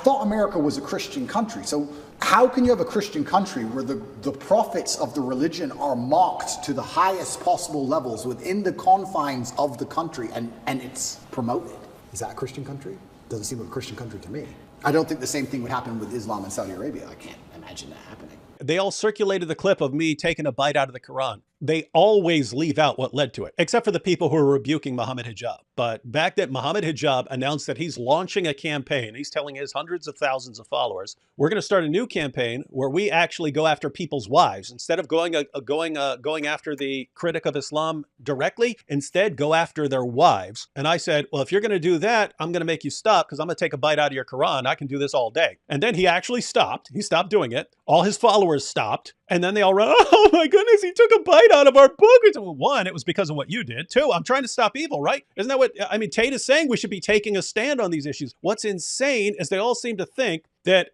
thought America was a Christian country. So how can you have a Christian country where the prophets of the religion are mocked to the highest possible levels within the confines of the country, and it's promoted? Is that a Christian country? Doesn't seem like a Christian country to me. I don't think the same thing would happen with Islam in Saudi Arabia. I can't imagine that happening. They all circulated the clip of me taking a bite out of the Quran. They always leave out what led to it, except for the people who are rebuking Muhammad Hijab. But back then, Muhammad Hijab announced that he's launching a campaign. He's telling his hundreds of thousands of followers, we're going to start a new campaign where we actually go after people's wives. Instead of going after the critic of Islam directly, instead go after their wives. And I said, well, if you're going to do that, I'm going to make you stop because I'm going to take a bite out of your Quran. I can do this all day. And then he actually stopped. He stopped doing it. All his followers stopped. And then they all run, oh my goodness, he took a bite out of our book. Well, one, it was because of what you did. Two, I'm trying to stop evil, right? Isn't that what, I mean, Tate is saying we should be taking a stand on these issues. What's insane is they all seem to think that,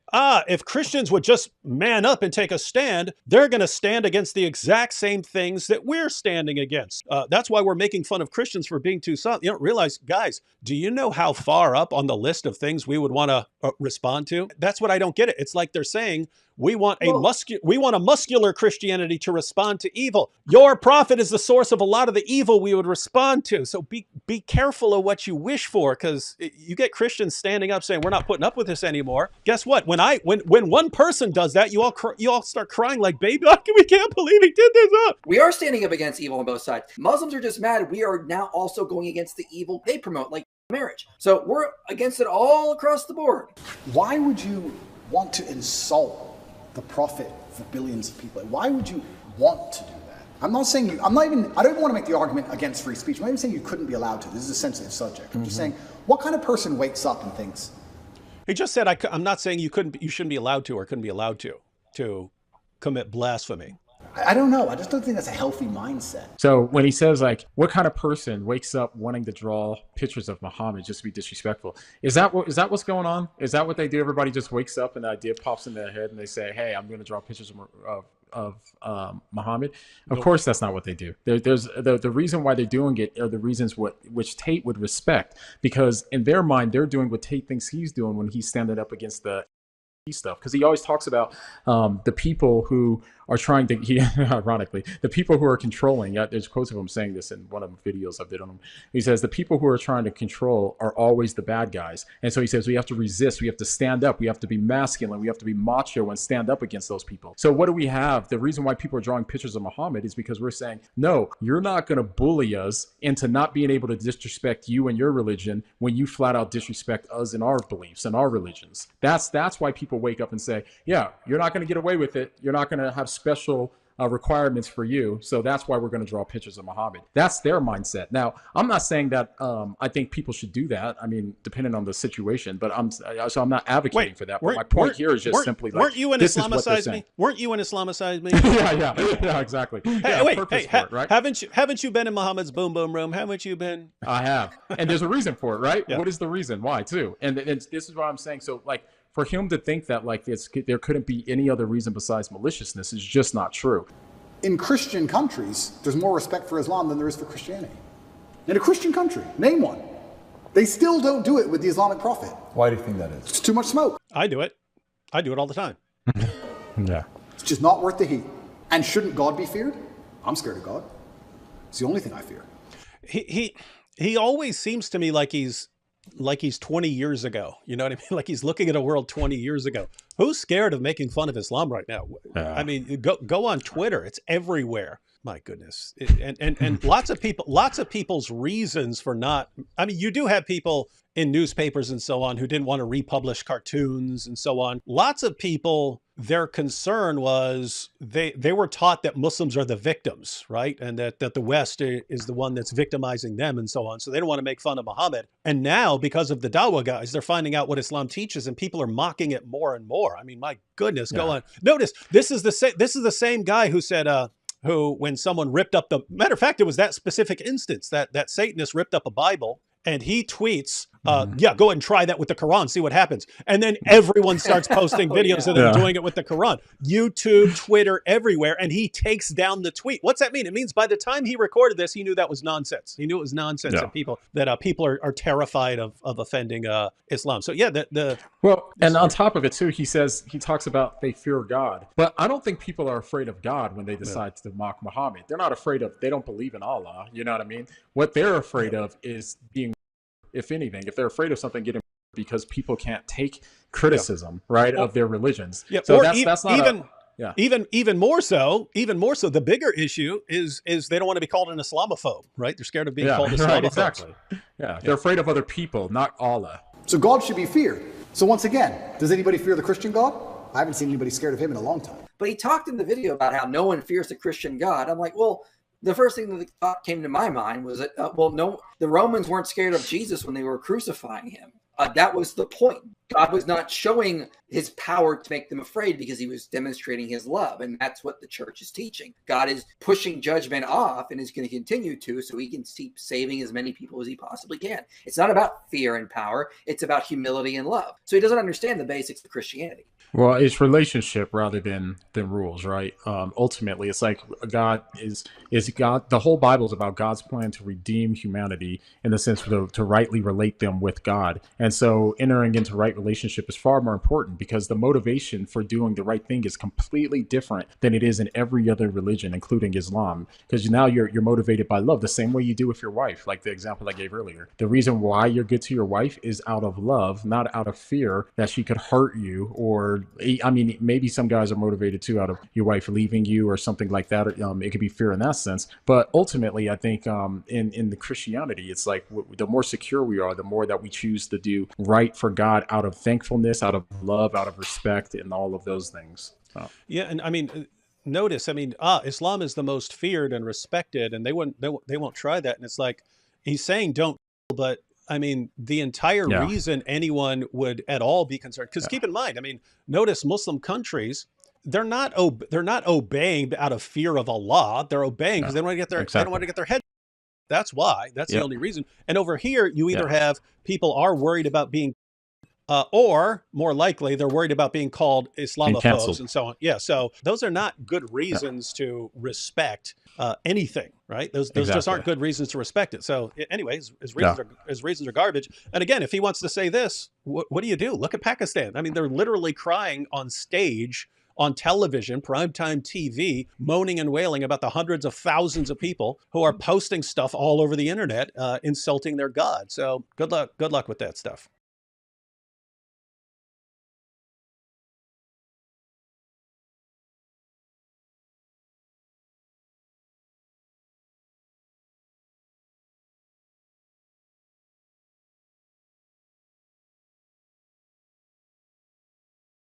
if Christians would just man up and take a stand, they're going to stand against the exact same things that we're standing against. That's why we're making fun of Christians for being too soft. You don't realize, guys, do you know how far up on the list of things we would want to respond to? That's what I don't get it. It's like they're saying, we want a muscular Christianity to respond to evil. Your prophet is the source of a lot of the evil we would respond to. So be careful of what you wish for, because you get Christians standing up saying, we're not putting up with this anymore. Guess what? When one person does that, you all start crying like baby. We can't believe he did this. We are standing up against evil on both sides. Muslims are just mad. We are now also going against the evil they promote, like marriage. So we're against it all across the board. Why would you want to insult the prophet for billions of people? Why would you want to do that? I don't even want to make the argument against free speech. I'm not even saying you couldn't be allowed to. This is a sensitive subject. I'm just saying, what kind of person wakes up and thinks? He just said, I'm not saying you shouldn't be allowed to or couldn't be allowed to commit blasphemy. I don't know. I just don't think that's a healthy mindset. So when he says, like, what kind of person wakes up wanting to draw pictures of Muhammad just to be disrespectful? Is that what's going on? Is that what they do? Everybody just wakes up and the idea pops in their head and they say, hey, I'm going to draw pictures of Muhammad. Of course, that's not what they do. There's the reason why they're doing it are the reasons which Tate would respect, because in their mind, they're doing what Tate thinks he's doing when he's standing up against the stuff, because he always talks about the people who are trying to, ironically, the people who are controlling, there's quotes of him saying this in one of the videos I did on him. He says, the people who are trying to control are always the bad guys. And so he says, we have to resist, we have to stand up, we have to be masculine, we have to be macho and stand up against those people. So what do we have? The reason why people are drawing pictures of Muhammad is because we're saying, no, you're not going to bully us into not being able to disrespect you and your religion when you flat out disrespect us and our beliefs and our religions. That's why people wake up and say, yeah, you're not going to get away with it. You're not going to have special requirements for you. So that's why we're going to draw pictures of Muhammad. That's their mindset. Now, I'm not saying that I think people should do that. I mean, depending on the situation, but I'm not advocating for that. But my point here is just simply like, weren't you an Islamicized me? Weren't you an Islamicized me? yeah, exactly. Right? Haven't you been in Muhammad's boom boom room? Haven't you been? I have, and there's a reason for it, right? Yeah. What is the reason? Why too? And this is what I'm saying. So like, for him to think that like there couldn't be any other reason besides maliciousness is just not true. In Christian countries, there's more respect for Islam than there is for Christianity. In a Christian country, name one. They still don't do it with the Islamic prophet. Why do you think that is? It's too much smoke. I do it. I do it all the time. Yeah. It's just not worth the heat. And shouldn't God be feared? I'm scared of God. It's the only thing I fear. He always seems to me like he's 20 years ago. You know what I mean? Like he's looking at a world 20 years ago. Who's scared of making fun of Islam right now? I mean, go on Twitter. It's everywhere. My goodness. And lots of people's reasons for not, I mean, you do have people in newspapers and so on who didn't want to republish cartoons and so on. Lots of people, their concern was they were taught that Muslims are the victims, right? And that the West is the one that's victimizing them and so on. So they don't want to make fun of Muhammad. And now, because of the Dawah guys, they're finding out what Islam teaches and people are mocking it more and more. I mean, my goodness, go on. Notice, this is the same guy who said, who, when someone ripped up matter of fact, it was that specific instance that Satanist ripped up a Bible, and he tweets, yeah, go ahead and try that with the Quran, see what happens. And then everyone starts posting videos of them doing it with the Quran. YouTube, Twitter, everywhere. And he takes down the tweet. What's that mean? It means by the time he recorded this, he knew that was nonsense. He knew it was nonsense that people are terrified of offending Islam. So yeah, well, and on top of it too, he talks about they fear God. But I don't think people are afraid of God when they decide to mock Muhammad. They're not afraid of, they don't believe in Allah. You know what I mean? What they're afraid of is being, if anything, if they're afraid of something getting, because people can't take criticism, right, of their religions. Yeah. So or that's not even more so, the bigger issue is they don't want to be called an Islamophobe, right? They're scared of being called Islamophobes. Right, exactly. Yeah, they're afraid of other people, not Allah. So God should be feared. So once again, does anybody fear the Christian God? I haven't seen anybody scared of him in a long time. But he talked in the video about how no one fears the Christian God. I'm like, well, the first thing that thought came to my mind was that, no, the Romans weren't scared of Jesus when they were crucifying him. That was the point. God was not showing his power to make them afraid because he was demonstrating his love. And that's what the church is teaching. God is pushing judgment off and is going to continue to, so he can keep saving as many people as he possibly can. It's not about fear and power. It's about humility and love. So he doesn't understand the basics of Christianity. Well, it's relationship rather than rules, right? Ultimately, it's like God is God. The whole Bible is about God's plan to redeem humanity in the sense to rightly relate them with God. And so entering into right relationship is far more important because the motivation for doing the right thing is completely different than it is in every other religion, including Islam. Because now you're motivated by love the same way you do with your wife, like the example I gave earlier. The reason why you're good to your wife is out of love, not out of fear that she could hurt you, or I mean, maybe some guys are motivated too out of your wife leaving you or something like that. It could be fear in that sense. But ultimately, I think in the Christianity, it's like the more secure we are, the more that we choose to do right for God out of thankfulness, out of love, out of respect, and all of those things. So. Yeah, and I mean, notice, I mean, Islam is the most feared and respected, and they won't try that. And it's like he's saying don't, but I mean, the entire reason anyone would at all be concerned, because keep in mind, I mean, notice Muslim countries, they're not obeying out of fear of Allah. They're obeying because they don't want to get their they don't want to get their head. That's why. That's the only reason. And over here, you either have people are worried about being, or more likely, they're worried about being called Islamophobes and so on. Yeah. So those are not good reasons to respect anything, right? Those just aren't good reasons to respect it. So anyways, his reasons are garbage. And again, if he wants to say this, what do you do? Look at Pakistan. I mean, they're literally crying on stage, on television, primetime TV, moaning and wailing about the hundreds of thousands of people who are posting stuff all over the internet, insulting their God. So good luck with that stuff.